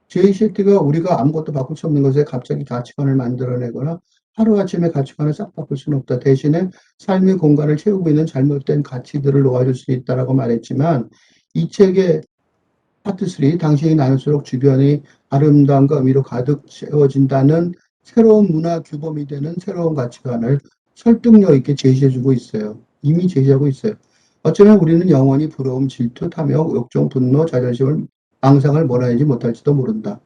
제이 셰티가 우리가 아무것도 바꿀 수 없는 것에 갑자기 가치관을 만들어내거나 하루아침에 가치관을 싹 바꿀 수는 없다. 대신에 삶의 공간을 채우고 있는 잘못된 가치들을 놓아줄 수 있다라고 말했지만 이 책의 파트 3, 당신이 나눌수록 주변이 아름다움과 의미로 가득 채워진다는 새로운 문화 규범이 되는 새로운 가치관을 설득력 있게 제시해주고 있어요. 이미 제시하고 있어요. 어쩌면 우리는 영원히 부러움, 질투, 탐욕, 욕정, 분노, 자존심을, 앙상을 몰아내지 못할지도 모른다.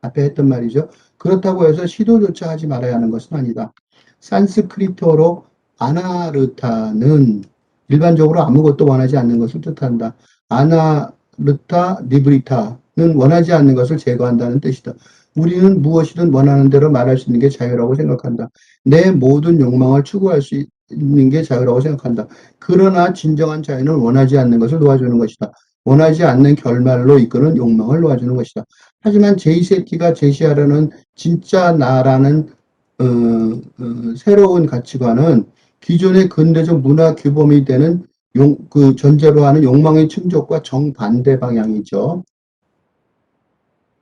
앞에 했던 말이죠. 그렇다고 해서 시도조차 하지 말아야 하는 것은 아니다. 산스크리트어로 아나르타는 일반적으로 아무것도 원하지 않는 것을 뜻한다. 아나르타 리브리타는 원하지 않는 것을 제거한다는 뜻이다. 우리는 무엇이든 원하는 대로 말할 수 있는 게 자유라고 생각한다. 내 모든 욕망을 추구할 수 있는 게 자유라고 생각한다. 그러나 진정한 자유는 원하지 않는 것을 놓아주는 것이다. 원하지 않는 결말로 이끄는 욕망을 놓아주는 것이다. 하지만 제이세티가 제시하려는 진짜 나라는 새로운 가치관은 기존의 근대적 문화 규범이 되는 그 전제로 하는 욕망의 충족과 정반대 방향이죠.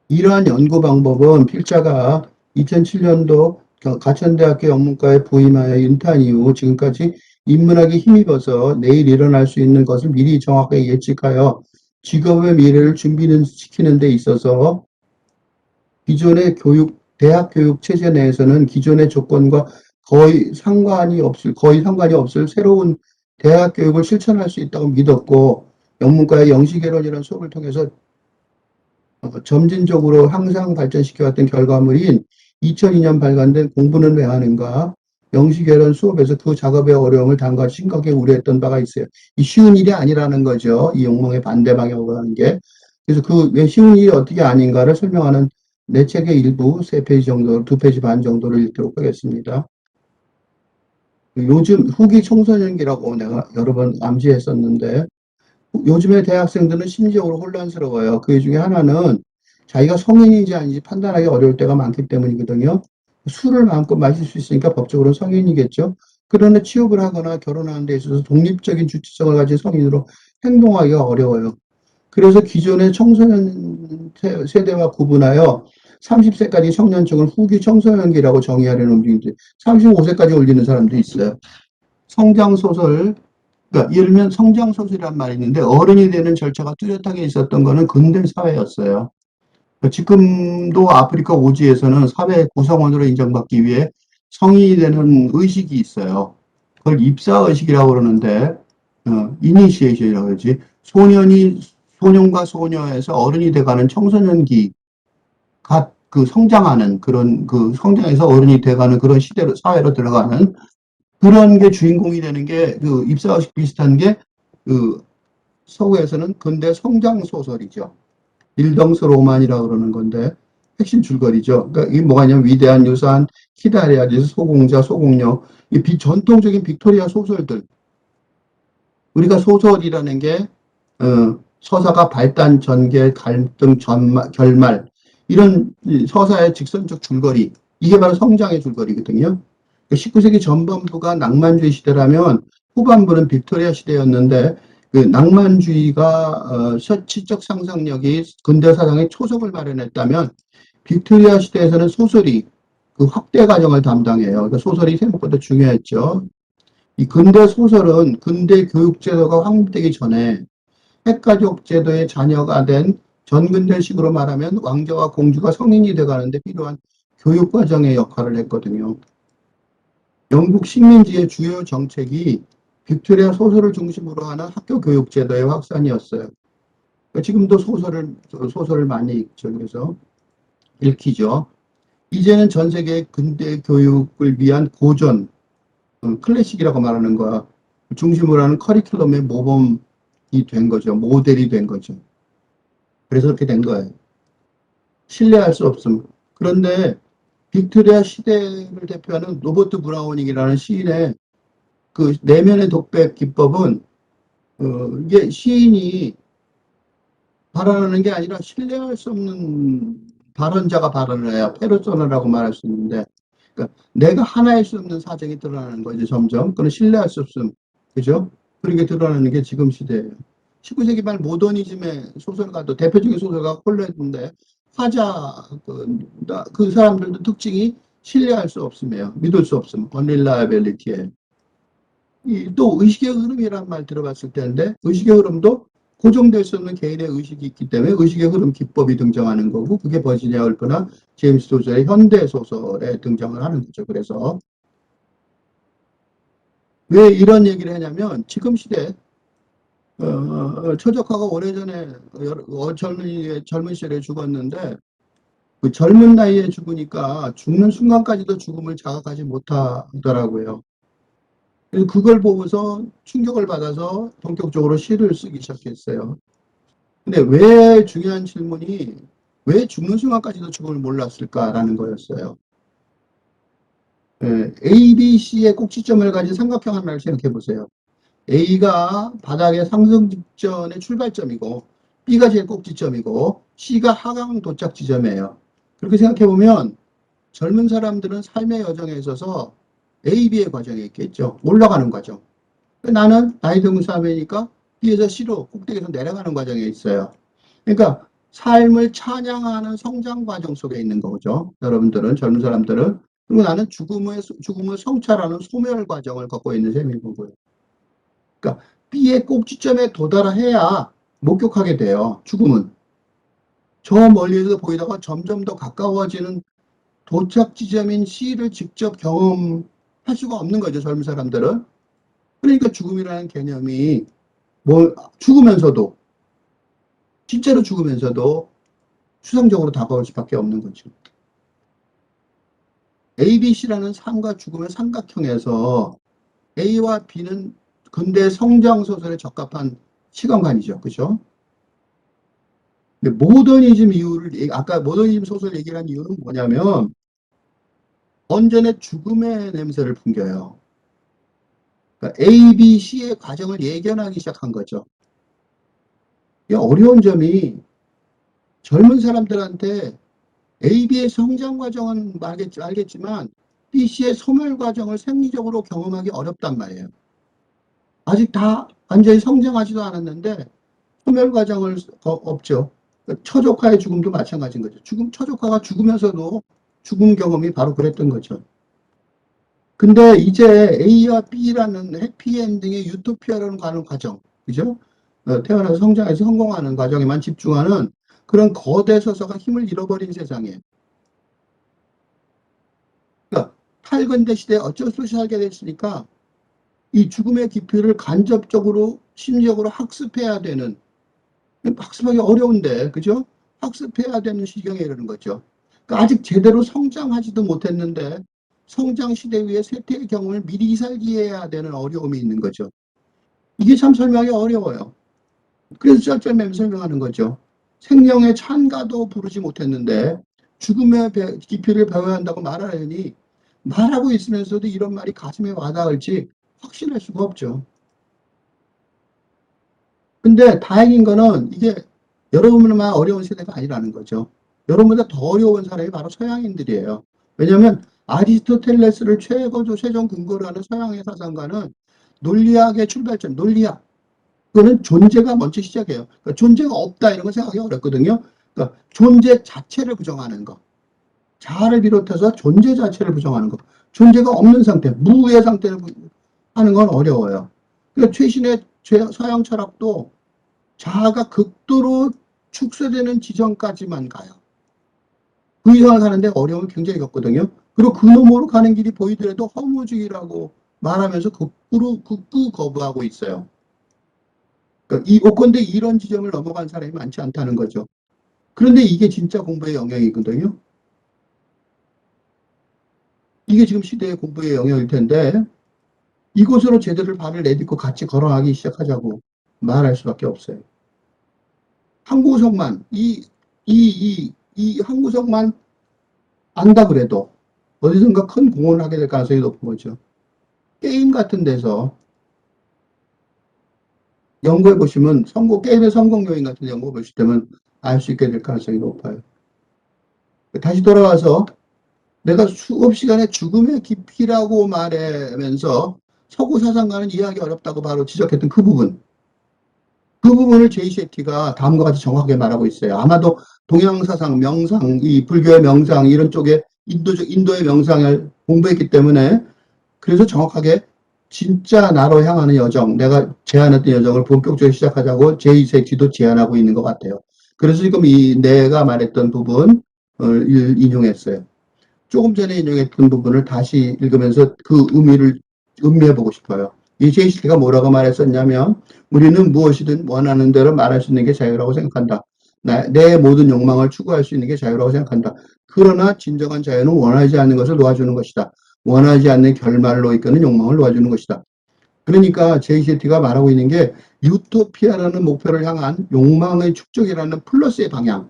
이러한 연구 방법은 필자가 2007년도 가천대학교 영문과에 부임하여 인턴 이후 지금까지 인문학에 힘입어서 내일 일어날 수 있는 것을 미리 정확하게 예측하여 직업의 미래를 준비시키는 데 있어서 기존의 대학 교육 체제 내에서는 기존의 조건과 거의 상관이 없을 새로운 대학 교육을 실천할 수 있다고 믿었고, 영문과의 영시개론이라는 수업을 통해서 점진적으로 향상 발전시켜왔던 결과물인 2002년 발간된 공부는 왜 하는가, 영시개론 수업에서 그 작업의 어려움을 단가 심각하게 우려했던 바가 있어요. 이 쉬운 일이 아니라는 거죠. 이 욕망의 반대 방향으로 하는 게. 그래서 그 왜 쉬운 일이 어떻게 아닌가를 설명하는 내 책의 일부 3페이지 정도, 2페이지 반 정도를 읽도록 하겠습니다. 요즘 후기 청소년기라고 내가 여러 번 암시했었는데, 요즘의 대학생들은 심리적으로 혼란스러워요. 그 중에 하나는 자기가 성인인지 아닌지 판단하기 어려울 때가 많기 때문이거든요. 술을 마음껏 마실 수 있으니까 법적으로는 성인이겠죠. 그러나 취업을 하거나 결혼하는 데 있어서 독립적인 주체성을 가진 성인으로 행동하기가 어려워요. 그래서 기존의 청소년 세대와 구분하여 30세까지 청년층을 후기 청소년기라고 정의하려는 움직임들, 35세까지 올리는 사람도 있어요. 성장소설, 그러니까 예를 들면 성장소설이란 말이 있는데 어른이 되는 절차가 뚜렷하게 있었던 거는 근대 사회였어요. 지금도 아프리카 오지에서는 사회 구성원으로 인정받기 위해 성인이 되는 의식이 있어요. 그걸 입사의식이라고 그러는데, 이니시에이션이라고 그러지. 소년과 소녀에서 어른이 돼가는 청소년기가 그 성장하는 그런 그 성장해서 어른이 돼가는 그런 시대로, 사회로 들어가는 그런 게 주인공이 되는 게 그 입사의식 비슷한 게 그 서구에서는 근대 성장 소설이죠. 일덩스 로만이라고 그러는 건데 핵심 줄거리죠. 그러니까 이게 뭐가 있냐면 위대한 유산, 키다리아리스, 소공자, 소공녀, 이 전통적인 빅토리아 소설들. 우리가 소설이라는 게 서사가 발단, 전개, 갈등, 결말 이런 서사의 직선적 줄거리 이게 바로 성장의 줄거리거든요. 19세기 전반부가 낭만주의 시대라면 후반부는 빅토리아 시대였는데 그 낭만주의가 시적 상상력이 근대 사상의 초석을 마련했다면 빅토리아 시대에서는 소설이 그 확대 과정을 담당해요. 그러니까 소설이 생각보다 중요했죠. 이 근대 소설은 근대 교육제도가 확립되기 전에 핵가족 제도의 자녀가 된 전근대식으로 말하면 왕자와 공주가 성인이 돼가는데 필요한 교육 과정의 역할을 했거든요. 영국 식민지의 주요 정책이 빅토리아 소설을 중심으로 하는 학교 교육 제도의 확산이었어요. 지금도 소설을 많이 읽죠. 그래서 읽히죠. 이제는 전 세계 근대 교육을 위한 고전, 클래식이라고 말하는 거 중심으로 하는 커리큘럼의 모범이 된 거죠. 모델이 된 거죠. 그래서 그렇게 된 거예요. 신뢰할 수 없음. 그런데 빅토리아 시대를 대표하는 로버트 브라우닝이라는 시인의 그 내면의 독백 기법은 이게 시인이 발언하는 게 아니라 신뢰할 수 없는 발언자가 발언을 해요. 페르소나라고 말할 수 있는데, 그러니까 내가 하나일 수 없는 사정이 드러나는 거죠. 점점 그건 신뢰할 수 없음, 그죠? 그런 게 드러나는 게 지금 시대예요. 19세기 말 모더니즘의 소설가도 대표적인 소설가가 콜레드인데 화자, 그 사람들도 특징이 신뢰할 수 없으며, 믿을 수 없음, unreliability에. 또 의식의 흐름이란 말 들어봤을 텐데, 의식의 흐름도 고정될 수 없는 개인의 의식이 있기 때문에 의식의 흐름 기법이 등장하는 거고, 그게 버지니아 울프나 제임스 조절의 현대 소설에 등장을 하는 거죠. 그래서 왜 이런 얘기를 하냐면, 지금 시대, 최적화가 오래전에 젊은 시절에 죽었는데, 그 젊은 나이에 죽으니까 죽는 순간까지도 죽음을 자각하지 못하더라고요. 그래서 그걸 보고서 충격을 받아서 본격적으로 시를 쓰기 시작했어요. 근데 왜 중요한 질문이 왜 죽는 순간까지도 죽음을 몰랐을까라는 거였어요. A, B, C의 꼭지점을 가진 삼각형 하나를 생각해 보세요. A가 바닥의 상승 직전의 출발점이고 B가 제일 꼭지점이고 C가 하강 도착 지점이에요. 그렇게 생각해 보면 젊은 사람들은 삶의 여정에 있어서 A, B의 과정에 있겠죠. 올라가는 과정. 나는 나이 든 사람이니까 B에서 C로 꼭대기에서 내려가는 과정에 있어요. 그러니까 삶을 찬양하는 성장 과정 속에 있는 거죠. 여러분들은, 젊은 사람들은. 그리고 나는 죽음을 성찰하는 소멸 과정을 겪고 있는 셈인 거고요. 그러니까 B의 꼭지점에 도달해야 목격하게 돼요. 죽음은. 저 멀리서 보이다가 점점 더 가까워지는 도착 지점인 C를 직접 경험할 수가 없는 거죠. 젊은 사람들은. 그러니까 죽음이라는 개념이 죽으면서도 실제로 죽으면서도 추상적으로 다가올 수밖에 없는 거죠. ABC라는 삶과 죽음의 삼각형에서 A와 B는 근대 성장 소설에 적합한 시간관이죠. 그죠? 근데 모더니즘 이유를, 아까 모더니즘 소설 얘기를 한 이유는 뭐냐면, 언전의 죽음의 냄새를 풍겨요. 그러니까 A, B, C의 과정을 예견하기 시작한 거죠. 이 어려운 점이 젊은 사람들한테 A, B의 성장 과정은 알겠지만 B, C의 소멸 과정을 생리적으로 경험하기 어렵단 말이에요. 아직 다 완전히 성장하지도 않았는데 소멸 과정을 없죠. 처조카의 죽음도 마찬가지인 거죠. 처조카가 죽으면서도 죽음 경험이 바로 그랬던 거죠. 근데 이제 A와 B라는 해피엔딩의 유토피아로 가는 과정, 그죠? 태어나서 성장해서 성공하는 과정에만 집중하는 그런 거대 서사가 힘을 잃어버린 세상에. 그러니까 탈근대 시대에 어쩔 수 없이 살게 됐으니까 이 죽음의 깊이를 간접적으로 심리적으로 학습해야 되는, 학습하기 어려운데, 그죠? 학습해야 되는 시경에 이르는 거죠. 그러니까 아직 제대로 성장하지도 못했는데 성장 시대 위에 쇠퇴의 경험을 미리 살기해야 되는 어려움이 있는 거죠. 이게 참 설명하기 어려워요. 그래서 쩔쩔매면 설명하는 거죠. 생명의 찬가도 부르지 못했는데 죽음의 깊이를 배워야 한다고 말하려니 말하고 있으면서도 이런 말이 가슴에 와닿을지 확신할 수가 없죠. 근데 다행인 거는 이게 여러분만 어려운 세대가 아니라는 거죠. 여러분보다 더 어려운 사람이 바로 서양인들이에요. 왜냐하면 아리스토텔레스를 최종 근거로 하는 서양의 사상가는 논리학의 출발점, 논리학. 그거는 존재가 먼저 시작해요. 그러니까 존재가 없다 이런 거 생각하기 어렵거든요. 그러니까 존재 자체를 부정하는 거. 자아를 비롯해서 존재 자체를 부정하는 거. 존재가 없는 상태, 무의 상태를 하는 건 어려워요. 그러니까 최신의 서양 철학도 자아가 극도로 축소되는 지점까지만 가요. 그 이상을 가는데 어려움을 굉장히 겪거든요. 그리고 그 너머로 가는 길이 보이더라도 허무주의라고 말하면서 극구 거부하고 있어요. 그러니까 옷건데 이런 지점을 넘어간 사람이 많지 않다는 거죠. 그런데 이게 진짜 공부의 영역이거든요. 이게 지금 시대의 공부의 영역일 텐데 이곳으로 제대로 발을 내딛고 같이 걸어가기 시작하자고 말할 수밖에 없어요. 한 구석만 한 구석만 안다 그래도 어디선가 큰 공헌을 하게 될 가능성이 높은 거죠. 게임 같은 데서 연구해 보시면 게임의 성공 요인 같은 데 연구해 보실 때면 알 수 있게 될 가능성이 높아요. 다시 돌아와서 내가 수업 시간에 죽음의 깊이라고 말하면서 서구 사상가는 이해하기 어렵다고 바로 지적했던 그 부분을 제이 셰티가 다음과 같이 정확하게 말하고 있어요. 아마도 동양 사상, 명상, 이 불교의 명상 이런 쪽에 인도의 명상을 공부했기 때문에 그래서 정확하게 진짜 나로 향하는 여정, 내가 제안했던 여정을 본격적으로 시작하자고 제2세티도 제안하고 있는 것 같아요. 그래서 지금 이 내가 말했던 부분을 인용했어요. 조금 전에 인용했던 부분을 다시 읽으면서 그 의미를 음미해보고 싶어요. 이 제이시티가 뭐라고 말했었냐면 우리는 무엇이든 원하는 대로 말할 수 있는 게 자유라고 생각한다. 내 모든 욕망을 추구할 수 있는 게 자유라고 생각한다. 그러나 진정한 자유는 원하지 않는 것을 놓아주는 것이다. 원하지 않는 결말로 이끄는 욕망을 놓아주는 것이다. 그러니까 제이시티가 말하고 있는 게 유토피아라는 목표를 향한 욕망의 축적이라는 플러스의 방향.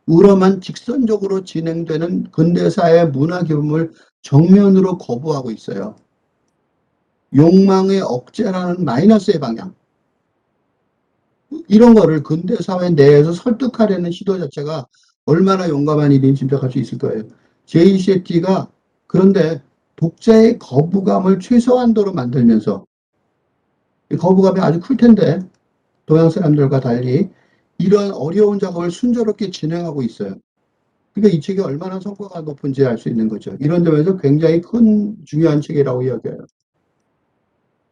우로만 직선적으로 진행되는 근대사의 문화 규범을 정면으로 거부하고 있어요. 욕망의 억제라는 마이너스의 방향. 이런 거를 근대사회 내에서 설득하려는 시도 자체가 얼마나 용감한 일인지 짐작할 수 있을 거예요. 제이시티가 그런데 독자의 거부감을 최소한도로 만들면서 거부감이 아주 클 텐데 동양 사람들과 달리 이런 어려운 작업을 순조롭게 진행하고 있어요. 그러니까 이 책이 얼마나 성과가 높은지 알 수 있는 거죠. 이런 점에서 굉장히 큰 중요한 책이라고 이야기해요.